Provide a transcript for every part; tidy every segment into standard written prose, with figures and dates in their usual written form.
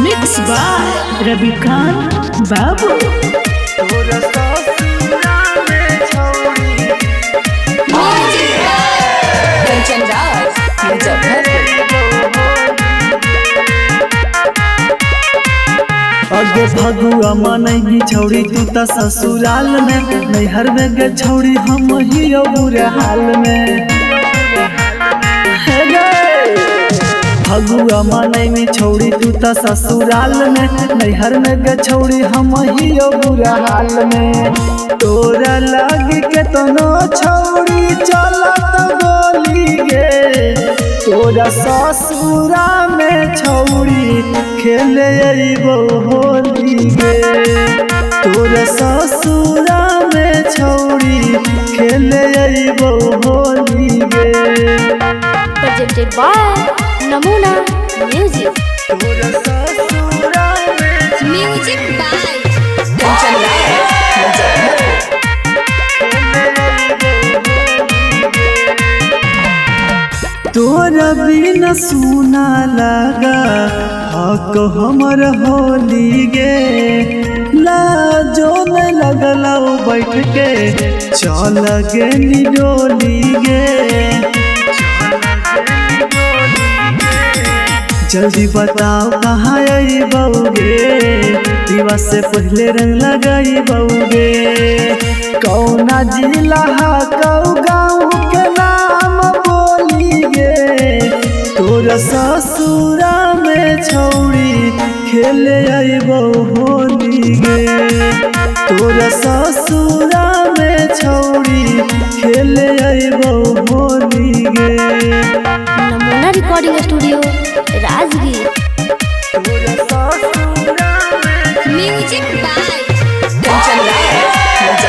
Mix by Ravikant बाबू। कंचन राज अगे फगुआ मनैगी छौड़ी तू त ससुराल में, नैहर में गे छौड़ी हम ही बुरे हाल में। हे गे फगुआ मनैगी छौड़ी तू त ससुराल में, नैहर में गे छौड़ी हम ही बुरे हाल में। तोरा लागी केतनो छौड़ी चलत गोली गे, तोरा ससुरा में छौड़ी खेले अइबो होली गे। तोरा ससुरा में छौड़ी खेले अइबो होली गे। presented by Namuna Music. तोरा ससुरा में म्यूजिक बाय कंचन राज तोरा बिना सुना लगा हक हमर होली गे। लाजो में लगला बैठ के चल गेली डोली गे। जल्दी बताओ कहाँ अइबौगे, दिवा से पहले रंग लगाई बौगे। कौना जिला कौ गाँव के नाम बोली गे। तोरा ससुरा में छौड़ी खेले अइबो होली गे। तोरा ससुरा में छौड़ी खेले अइबो होली गे। Namuna Recording Studio, Rajgir. तोरा ससुरा में म्यूजिक बाय कंचन राज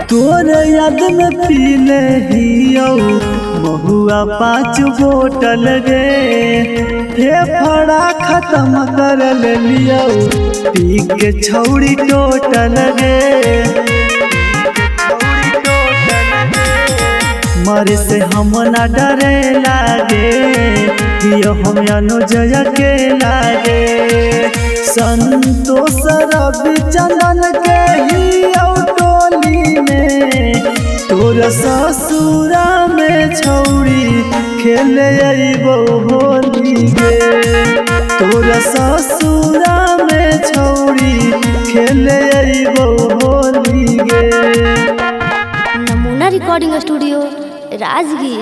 तोर याद में पीले हियो महुआ 5 बोतल गे। फेफड़ा खत्म कर लियो पी के छौड़ी टोटल गे। मरे से हम न डरे लागे, दियो हम अनुजय के लागे। संतोष रवि चंदन के ही टोली में, तोरा ससुरा में छौड़ी खेले अइबो होली गे। तोरा ससुरा में छौड़ी खेले अइबो होली गे। Namuna Recording Studio, Rajgir.